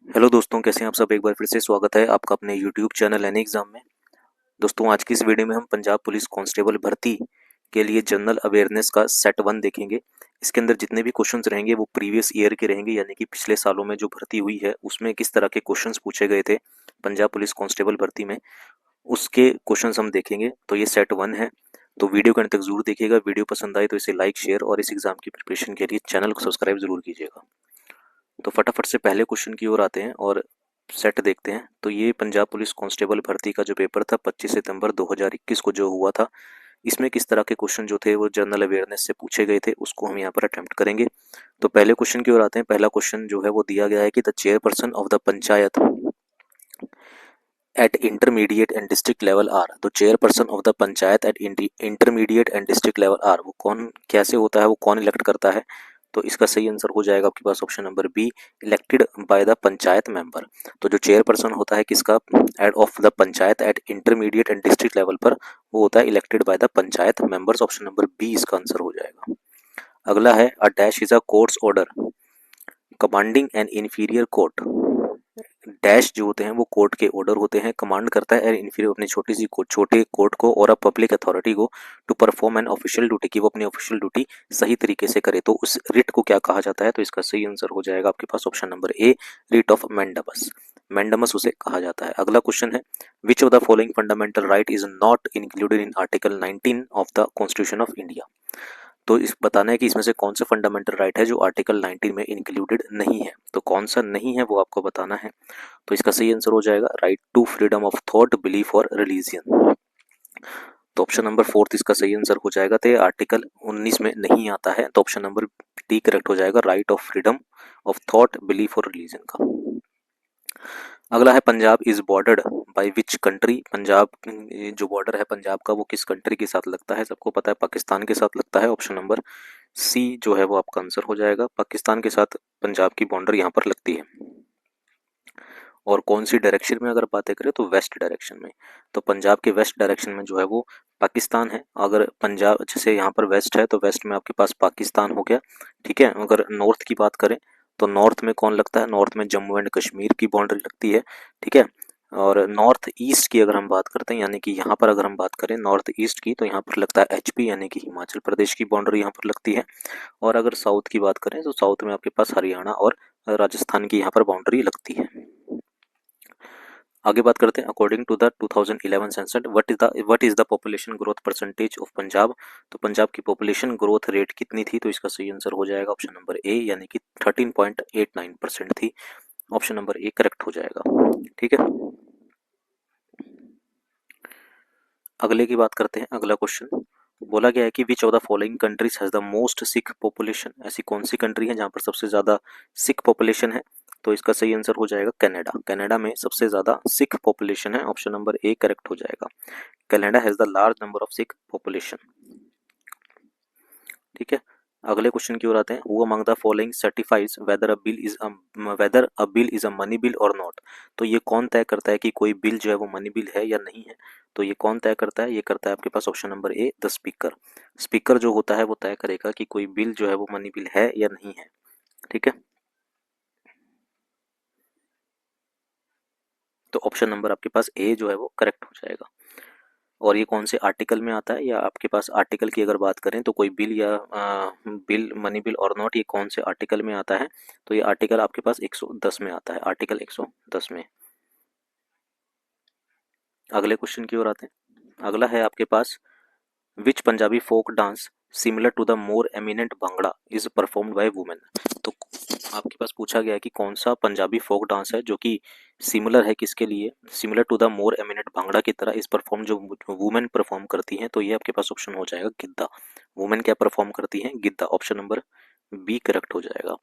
Hello दोस्तों, कैसे हैं आप सब। एक बार फिर से स्वागत है आपका अपने यूट्यूब चैनल एनी एग्जाम में। दोस्तों, आज की इस वीडियो में हम पंजाब पुलिस कांस्टेबल भर्ती के लिए जनरल अवेयरनेस का सेट 1 देखेंगे। इसके अंदर जितने भी क्वेश्चंस रहेंगे वो प्रीवियस ईयर के रहेंगे, यानी कि पिछले सालों में जो भर्ती हुई है उसमें किस तरह के क्वेश्चंस पूछे गए थे पंजाब पुलिस कांस्टेबल भर्ती में, उसके क्वेश्चंस हम देखेंगे। तो ये सेट 1 है, तो वीडियो के अंत तक जरूर देखिएगा। वीडियो पसंद आए तो इसे लाइक, शेयर और इस एग्जाम की प्रिपरेशन के लिए चैनल को सब्सक्राइब जरूर कीजिएगा। तो फटाफट से पहले क्वेश्चन की ओर आते हैं और सेट देखते हैं। तो ये पंजाब पुलिस कांस्टेबल भर्ती का जो पेपर था 25 सितंबर 2021 को जो हुआ था, इसमें किस तरह के क्वेश्चन जो थे वो जनरल अवेयरनेस से पूछे गए थे, उसको हम यहाँ पर अटेम्प्ट करेंगे। तो पहले क्वेश्चन की ओर आते हैं। पहला क्वेश्चन जो है वो दिया गया है कि the chairperson of the panchayat at intermediate and district level are. तो chairperson of the panchayat at intermediate and district level are, वो कौन कैसे होता है, वो कौन इलेक्ट करता है। तो इसका सही आंसर हो जाएगा आपके पास option number B, elected by the panchayat member. तो जो चेयरपर्सन होता है किसका, head of the panchayat at intermediate and district level पर, वो होता है elected by the panchayat members. Option number B इसका आंसर हो जाएगा। अगला है a dash is a court's order commanding an inferior court. Dash जो होते हैं वो कोर्ट के ऑर्डर होते हैं, कमांड करता है इंफीरियर अपनी छोटी सी छोटे कोर्ट को और अ पब्लिक अथॉरिटी को to perform an official duty, की वो अपनी ऑफिशियल ड्यूटी सही तरीके से करे। तो उस रिट को क्या कहा जाता है, तो इसका सही आंसर हो जाएगा आपके पास option number A, writ of mandamus. Mandamus उसे कहा जाता है। अगला क्वेश्चन है which of the following fundamental right is not included in article 19 of the constitution of India. तो इस बताना है कि इसमें से कौन सा फंडामेंटल राइट है जो आर्टिकल 19 में इंक्लूडेड नहीं है। तो कौन सा नहीं है वो आपको बताना है। तो इसका सही आंसर हो जाएगा right to freedom of thought, belief और रिलीजियन। तो ऑप्शन नंबर फोर्थ इसका सही आंसर हो जाएगा। तो आर्टिकल 19 में नहीं आता है, तो ऑप्शन नंबर डी करेक्ट हो जाएगा, right of freedom of thought, belief और रिलीजन का। अगला है Punjab is bordered by which country. Punjab जो बॉर्डर है पंजाब का वो किस कंट्री के साथ लगता है, सबको पता है पाकिस्तान के साथ लगता है। ऑप्शन नंबर सी जो है वो आपका आंसर हो जाएगा, पाकिस्तान के साथ पंजाब की बॉर्डर यहाँ पर लगती है। और कौन सी डायरेक्शन में अगर बातें करें तो वेस्ट डायरेक्शन में। तो पंजाब के वेस्ट डायरेक्शन में जो है वो पाकिस्तान है। अगर पंजाब जैसे यहाँ पर वेस्ट है तो वेस्ट में आपके पास पाकिस्तान हो गया, ठीक है। अगर नॉर्थ की बात करें तो नॉर्थ में कौन लगता है, नॉर्थ में जम्मू एंड कश्मीर की बाउंड्री लगती है, ठीक है। और नॉर्थ ईस्ट की अगर हम बात करते हैं, यानी कि यहाँ पर अगर हम बात करें नॉर्थ ईस्ट की, तो यहाँ पर लगता है एचपी यानी कि हिमाचल प्रदेश की बाउंड्री यहाँ पर लगती है। और अगर साउथ की बात करें तो साउथ में आपके पास हरियाणा और राजस्थान की यहाँ पर बाउंड्री लगती है। आगे बात करते हैं according to the 2011 census what is the population growth percentage of Punjab. तो पंजाब की पॉपुलेशन ग्रोथ रेट कितनी थी, तो इसका सही आंसर हो जाएगा ऑप्शन नंबर ए, यानी कि 13.89% थी। ऑप्शन नंबर ए करेक्ट हो जाएगा, ठीक है। अगले की बात करते हैं। अगला क्वेश्चन बोला गया है कि विच of the following countries has the most Sikh population. ऐसी कौन सी कंट्री है जहां पर सबसे ज्यादा सिख पॉपुलेशन है, तो इसका सही आंसर हो जाएगा कनाडा। कनाडा में सबसे ज्यादा सिख पॉपुलेशन है। ऑप्शन नंबर ए करेक्ट हो जाएगा, Canada has the large number of Sikh population, ठीक है। अगले क्वेश्चन की ओर आते हैं। Who among the following certifies weather a bill is a money bill और नॉट। तो ये कौन तय करता है कि कोई बिल जो है वो मनी बिल है या नहीं है। तो ये कौन तय करता है, ये करता है आपके पास option number A, the speaker. Speaker जो होता है वो तय करेगा कि कोई बिल जो है वो मनी बिल है या नहीं है, ठीक है। तो ऑप्शन नंबर आपके पास ए जो है वो करेक्ट हो जाएगा। और ये कौन से आर्टिकल में आता है, या आपके पास आर्टिकल की अगर बात करें तो कोई बिल या बिल मनी बिल और नॉट, ये कौन से आर्टिकल में आता है। तो ये आर्टिकल आपके पास 110 में आता है, आर्टिकल 110 में। अगले क्वेश्चन की ओर आते हैं। अगला है आपके पास which Punjabi folk dance similar to the more eminent bhangra is performed by women. तो आपके पास पूछा गया है कि कौन सा पंजाबी फोक डांस है जो कि सिमिलर है किसके लिए, similar to the more eminent bhangra की तरह इस परफॉर्म जो वुमेन परफॉर्म करती हैं। तो ये आपके पास ऑप्शन हो जाएगा गिद्दा। वुमेन क्या परफॉर्म करती हैं, giddha. Option number B correct हो जाएगा।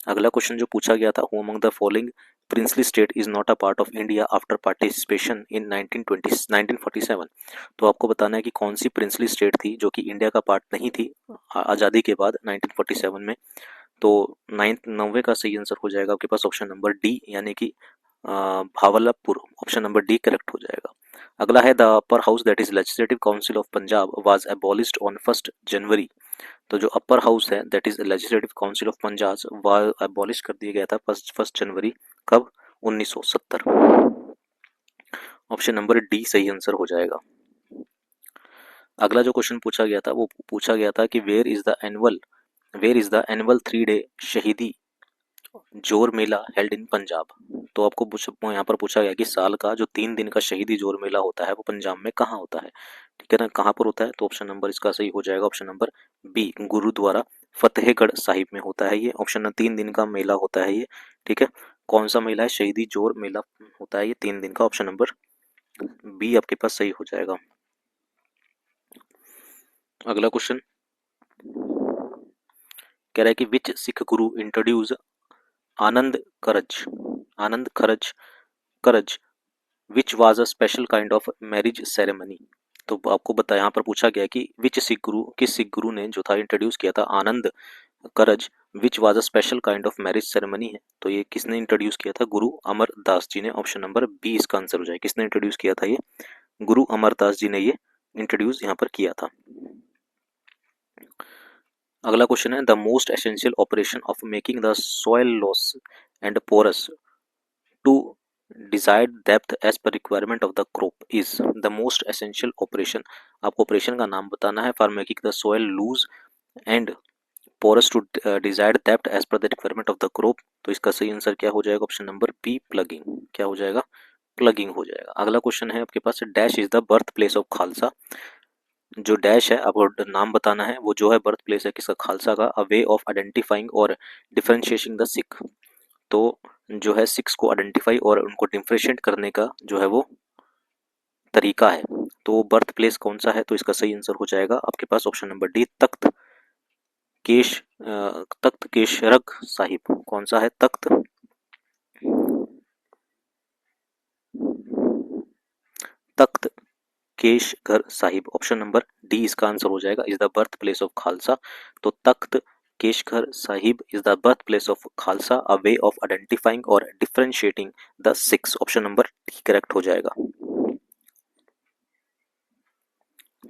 अगला क्वेश्चन जो पूछा गया था, who among the following princely state is not a part of India after participation in 1947। तो आपको बताना है कि कौन सी प्रिंसली स्टेट थी जो कि इंडिया का पार्ट नहीं थी आज़ादी के बाद 1947 में। तो नाइन्थ नौवे का सही आंसर हो जाएगा आपके पास ऑप्शन नंबर डी, यानी कि Bahawalpur. Option number D correct हो जाएगा। अगला है the upper house that is legislative council of Punjab was abolished on 1 जनवरी। तो जो अपर हाउस है that is legislative council of Punjab वह एबॉलिश कर दिया गया था फर्स्ट जनवरी, कब, 1970। ऑप्शन नंबर डी सही आंसर हो जाएगा। अगला जो क्वेश्चन पूछा गया था वो पूछा गया था कि where is the annual 3 day Shaheedi Jor Mela held in Punjab. तो आपको यहाँ पर पूछा गया कि साल का जो 3 दिन का शहीदी जोर मेला होता है वो पंजाब में कहाँ होता है, ठीक है ना, कहाँ पर होता है। तो ऑप्शन नंबर इसका सही हो जाएगा option number B, Gurudwara Fatehgarh Sahib में होता है ये। ऑप्शन 3 दिन का मेला होता है ये, ठीक है। कौन सा मेला है, शहीदी जोर मेला होता है ये 3 दिन का। ऑप्शन नंबर बी आपके पास सही हो जाएगा। अगला क्वेश्चन कह रहा है कि विच सिख गुरु इंट्रोड्यूस आनंद करज which was a special kind of marriage ceremony. तो आपको बता यहाँ पर पूछा गया कि किस सिख गुरु ने जो था इंट्रोड्यूस किया था आनंद करज which was a special kind of marriage ceremony है। तो ये किसने इंट्रोड्यूस किया था, गुरु अमरदास जी ने। ऑप्शन नंबर बी इसका आंसर हो जाए। किसने इंट्रोड्यूस किया था ये, गुरु अमरदास जी ने ये इंट्रोड्यूस यहाँ पर किया था। अगला क्वेश्चन है the most essential operation of making the soil loss and porous to desired depth as per requirement of the crop is the most essential operation. आपको ऑपरेशन का नाम बताना है for making the soil loose and porous to desired depth as per the requirement of the crop. तो इसका सही answer क्या हो जाएगा, ऑप्शन नंबर बी प्लगिंग। क्या हो जाएगा, प्लगिंग हो जाएगा। अगला क्वेश्चन है आपके पास dash is the birth place of Khalsa. जो डैश है आपको नाम बताना है वो जो है बर्थ प्लेस है किसका, खालसा का। अ वे ऑफ आइडेंटिफाइंग और डिफरेंशिएटिंग द सिख। तो जो है सिक्स को आइडेंटिफाई और उनको डिफरेंशिएट करने का जो है वो तरीका है, तो वो बर्थ प्लेस कौन सा है। तो इसका सही आंसर हो जाएगा आपके पास option number D, Takht Keshgarh Sahib. कौन सा है, Takht Keshgarh Sahib. Option number D इसका आंसर हो जाएगा, is the birth place of Khalsa. तो Takht Keshgarh Sahib is the birth place of Khalsa, a way of identifying और differentiating the Sikhs. Option number D correct हो जाएगा।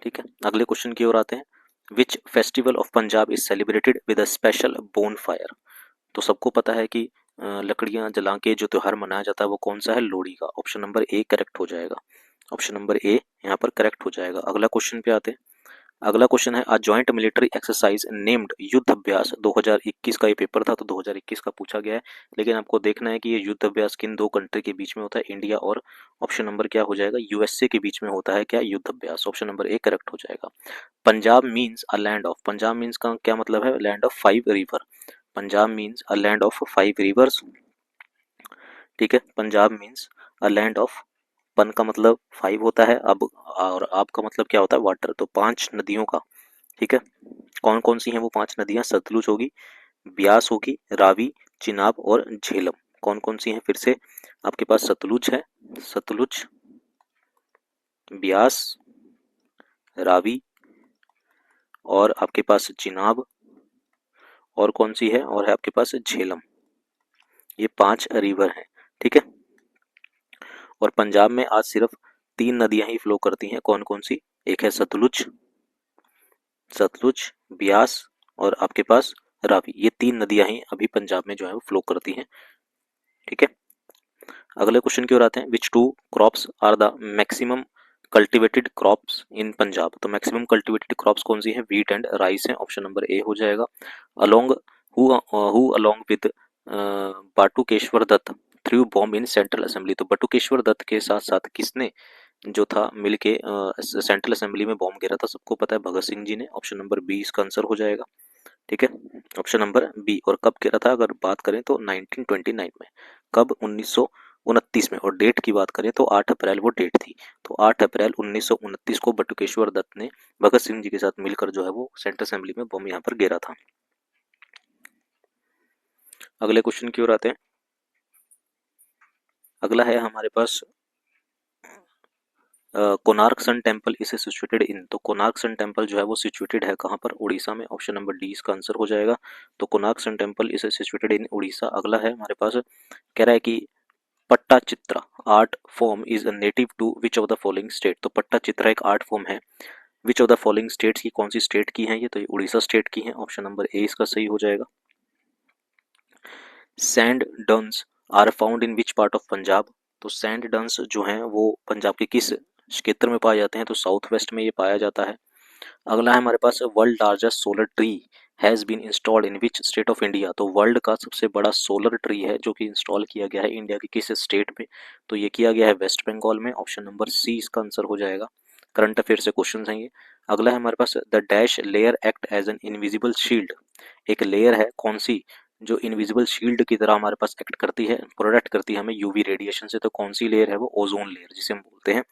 ठीक है, अगले क्वेश्चन की ओर आते हैं। Which festival of Punjab is celebrated with a special bone fire. तो सबको पता है कि लकड़ियां जला के जो त्योहार मनाया जाता है वो कौन सा है, लोहड़ी का। ऑप्शन नंबर ए करेक्ट हो जाएगा। ऑप्शन नंबर ए यहाँ पर करेक्ट हो जाएगा। अगला क्वेश्चन पे आते हैं। अगला क्वेश्चन है a joint military exercise named युद्ध अभ्यास 2021 का ये पेपर था, तो 2021 का पूछा गया है। लेकिन आपको देखना है कि ये युद्ध अभ्यास किन दो कंट्री के बीच में होता है, इंडिया और ऑप्शन नंबर क्या हो जाएगा, यूएसए के बीच में होता है क्या युद्ध अभ्यास। ऑप्शन नंबर ए करेक्ट हो जाएगा। Punjab means a land of, Punjab means का क्या मतलब है, land of 5 river. Punjab means a land of 5 reverse. ठीक है, Punjab means a land of, पन का मतलब 5 होता है अब, और आप का मतलब क्या होता है, वाटर। तो 5 नदियों का। ठीक है, कौन कौन सी हैं वो 5 नदियां, सतलुज होगी, ब्यास होगी, रावी, चिनाब और झेलम। कौन कौन सी हैं फिर से, आपके पास सतलुज है, सतलुज, ब्यास, रावी और आपके पास चिनाब, और कौन सी है, और है आपके पास झेलम। ये 5 रिवर हैं। ठीक है, और पंजाब में आज सिर्फ 3 नदियां ही फ्लो करती हैं। कौन कौन सी, एक है सतलुज, ब्यास और आपके पास रावी। ये 3 नदियां ही अभी पंजाब में जो है वो फ्लो करती हैं। ठीक है, अगले क्वेश्चन की ओर आते हैं। Which two crops are the maximum cultivated crops in Punjab. तो मैक्सिमम कल्टिवेटेड क्रॉप्स कौन सी हैं, व्हीट एंड राइस है। ऑप्शन नंबर ए हो जाएगा। Along who along with Batukeshwar Dutt threw bomb in central assembly. तो बटुकेश्वर दत्त के साथ साथ किसने जो था मिलके सेंट्रल असेंबली में बॉम्ब गिरा था, सबको पता है, भगत सिंह जी ने। ऑप्शन नंबर बी इसका आंसर हो जाएगा। ठीक है, ऑप्शन नंबर बी। और कब गिरा था, अगर बात करें तो 1929 में। कब, 1929 में। और डेट की बात करें तो 8 अप्रैल वो डेट थी। तो 8 अप्रैल 1929 को बटुकेश्वर दत्त ने भगत सिंह जी के साथ मिलकर जो है वो सेंट्रल असेंबली में बम यहाँ पर गिरा था। अगले क्वेश्चन की ओर आते हैं। अगला है हमारे पास Konark sun temple is situated in. तो कोणार्क सन टेम्पल जो है वो सिचुएटेड है कहाँ पर, उड़ीसा में। ऑप्शन नंबर डी इसका आंसर हो जाएगा। तो Konark sun temple is situated in Odisha. अगला है हमारे पास, कह रहा है कि Pattachitra art form is native to which of the following state. तो पट्टाचित्रा एक आर्ट फॉर्म है which of the following states की, कौन सी स्टेट की है ये, तो ये उड़ीसा स्टेट की है। ऑप्शन नंबर ए इसका सही हो जाएगा। Sand dunes are found in which part of Punjab, तो सैंड डंस जो हैं वो पंजाब के किस क्षेत्र में पाए जाते हैं, तो साउथ वेस्ट में ये पाया जाता है। अगला है हमारे पास world largest solar tree has been installed in which state of India, तो वर्ल्ड का सबसे बड़ा सोलर ट्री है जो कि इंस्टॉल किया गया है इंडिया के किस स्टेट में, तो ये किया गया है वेस्ट बंगाल में। ऑप्शन नंबर सी इसका आंसर हो जाएगा। करंट अफेयर से क्वेश्चन हैं ये। अगला है हमारे पास the dash layer act as an invisible shield, एक लेयर है कौन सी जो इनविजिबल शील्ड की तरह हमारे पास एक्ट करती है, प्रोटेक्ट करती है हमें यूवी रेडिएशन से, तो कौन सी लेयर है वो ओजोन लेयर जिसे हम बोलते हैं।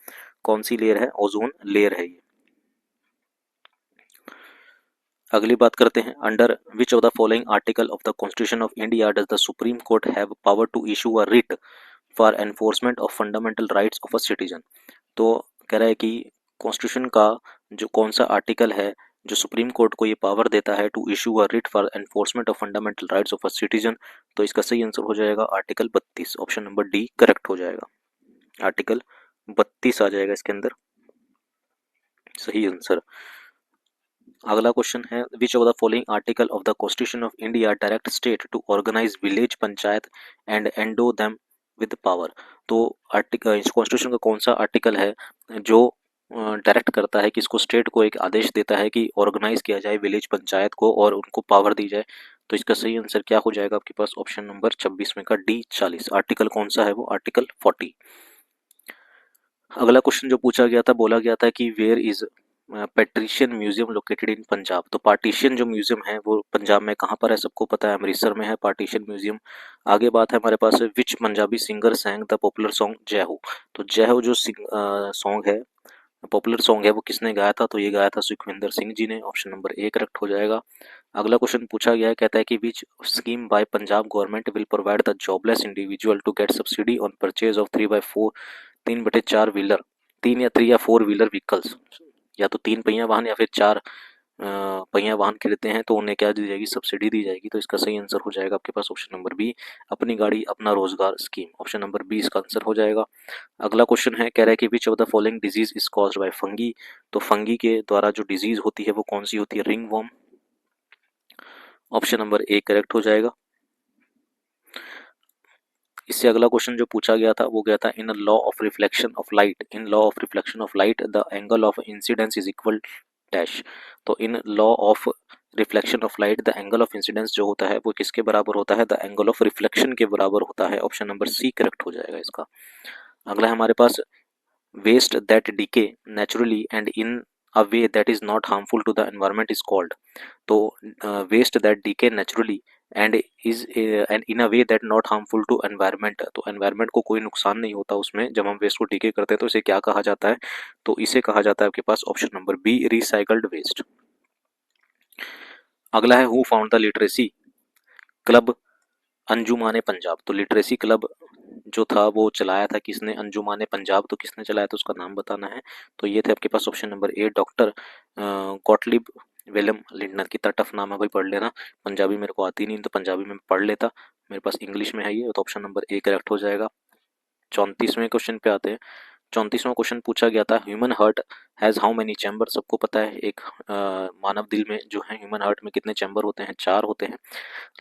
कौन सी लेयर है, ओजोन लेयर है ये। अगली बात करते हैं, under which of the following article of the constitution of India does the supreme court have power to issue a writ for enforcement of fundamental rights of a citizen, तो कह रहा है कि कॉन्स्टिट्यूशन का जो कौन सा आर्टिकल है जो सुप्रीम कोर्ट को ये पावर देता है to issue a writ for enforcement of fundamental rights of a citizen, तो इसका सही आंसर हो जाएगा article 32। Option number D correct हो जाएगा, आर्टिकल 32 आ जाएगा इसके अंदर सही आंसर। अगला क्वेश्चन है, which of the following article of the constitution of India direct state to organize village panchayat and endow them with power, तो आर्टिकल इस कॉन्स्टिट्यूशन का कौन सा आर्टिकल है जो डायरेक्ट करता है कि इसको स्टेट को एक आदेश देता है कि ऑर्गेनाइज किया जाए विलेज पंचायत को और उनको पावर दी जाए, तो इसका सही आंसर क्या हो जाएगा आपके पास, ऑप्शन नंबर 26 में का डी 40। आर्टिकल कौन सा है वो, आर्टिकल 40। अगला क्वेश्चन जो पूछा गया था, बोला गया था कि where is partition museum located in Punjab, तो पार्टीशियन जो म्यूजियम है वो पंजाब में कहाँ पर है, सबको पता है अमृतसर में है पार्टीशियन म्यूजियम। आगे बात है हमारे पास, which Punjabi singer sang the popular song Jai Ho, तो जय हो जो सॉन्ग है पॉपुलर सॉन्ग है वो किसने गाया था, तो ये गाया था सुखविंदर सिंह जी ने। ऑप्शन नंबर ए करेक्ट हो जाएगा। अगला क्वेश्चन पूछा गया है, कहता है कि which scheme by Punjab government will provide the jobless individual to get subsidy on purchase of 3/4 3/4 wheeler, 3 या 4 व्हीलर व्हीकल्स, या तो 3 पहिया वाहन या फिर 4 पहिया वाहन खरीदते हैं तो उन्हें क्या दी जाएगी, सब्सिडी दी जाएगी, तो इसका सही आंसर हो जाएगा आपके पास ऑप्शन नंबर बी, अपनी गाड़ी अपना रोजगार स्कीम। ऑप्शन नंबर बी इसका आंसर हो जाएगा। अगला क्वेश्चन है, कह रहा है कि विच of the following disease is caused by fungi, तो फंगी के द्वारा जो डिजीज होती है वो कौन सी होती है, ring worm. Option number A correct हो जाएगा। इससे अगला क्वेश्चन जो पूछा गया था वो गया था, in law of reflection of light, in law of reflection of light the angle of incidence is equal dash, तो in law of reflection of light the angle of incidence जो होता है वो किसके बराबर होता है, द एंगल ऑफ रिफ्लेक्शन के बराबर होता है। ऑप्शन नंबर सी करेक्ट हो जाएगा इसका। अगला है हमारे पास, waste that decay naturally and in a way that is not harmful to the environment is called, तो waste that decay naturally and is and in a way that not harmful to environment, तो environment को कोई नुकसान नहीं होता उसमें जब हम वेस्ट को डीके करते हैं तो इसे क्या कहा जाता है, तो इसे कहा जाता है आपके पास option number B recycled waste. अगला है, who found the literacy club Anjumane Punjab, तो लिटरेसी क्लब जो था वो चलाया था किसने, अंजुमाने पंजाब, तो किसने चलाया था उसका नाम बताना है, तो ये थे आपके पास option number A doctor Gottlieb William Leitner. कितना टफ नाम है भाई, पढ़ लेना, पंजाबी मेरे को आती नहीं तो पंजाबी में पढ़ लेता, मेरे पास इंग्लिश में है ये, तो ऑप्शन नंबर ए करेक्ट हो जाएगा। 34वें क्वेश्चन पे आते हैं। 34वां क्वेश्चन पूछा गया था, human heart has how many chamber, सबको पता है एक मानव दिल में जो है ह्यूमन हार्ट में कितने चैम्बर होते हैं, 4 होते हैं।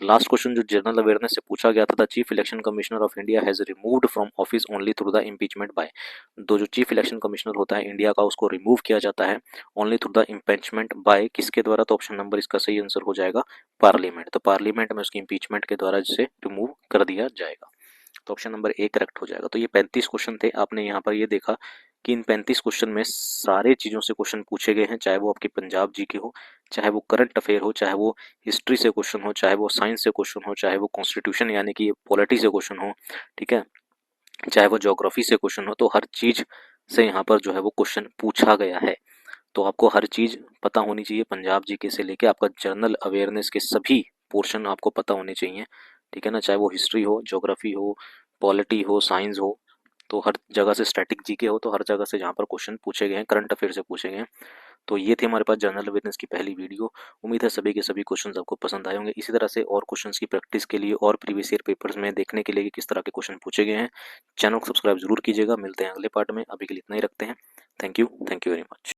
लास्ट क्वेश्चन जो जनरल अवेयरनेस से पूछा गया था, the chief election commissioner of India has removed from office only through the impeachment by, तो जो चीफ इलेक्शन कमिश्नर होता है इंडिया का उसको रिमूव किया जाता है only through the impeachment by, किसके द्वारा, तो ऑप्शन नंबर इसका सही आंसर हो जाएगा पार्लियामेंट, तो पार्लियामेंट में उसकी इम्पीचमेंट के द्वारा जिसे रिमूव कर दिया जाएगा, तो ऑप्शन नंबर ए करेक्ट हो जाएगा। तो ये 35 क्वेश्चन थे, आपने यहाँ पर ये देखा कि इन 35 क्वेश्चन में सारे चीज़ों से क्वेश्चन पूछे गए हैं, चाहे वो आपके पंजाब जी के हो, चाहे वो करंट अफेयर हो, चाहे वो हिस्ट्री से क्वेश्चन हो, चाहे वो साइंस से क्वेश्चन हो, चाहे वो कॉन्स्टिट्यूशन यानी कि पॉलिटी से क्वेश्चन हो, ठीक है, चाहे वो ज्योग्राफी से क्वेश्चन हो, तो हर चीज़ से यहाँ पर जो है वो क्वेश्चन पूछा गया है। तो आपको हर चीज़ पता होनी चाहिए, पंजाब जीके से लेके आपका जनरल अवेयरनेस के सभी पोर्शन आपको पता होने चाहिए, ठीक है ना, चाहे वो हिस्ट्री हो, ज्योग्राफी हो, पॉलिटी हो, साइंस हो, तो हर जगह से स्टैटिक जीके हो, तो हर जगह से जहाँ पर क्वेश्चन पूछे गए हैं करंट अफेयर से पूछे गए हैं। तो ये थी हमारे पास जनरल अवेयरनेस की पहली वीडियो। उम्मीद है सभी के सभी क्वेश्चंस आपको पसंद आए होंगे। इसी तरह से और क्वेश्चंस की प्रैक्टिस के लिए और प्रीवियस ईयर पेपर्स में देखने के लिए कि किस तरह के क्वेश्चन पूछे गए हैं, चैनल को सब्सक्राइब जरूर कीजिएगा। मिलते हैं अगले पार्ट में, अभी के लिए इतना ही रखते हैं। Thank you very much.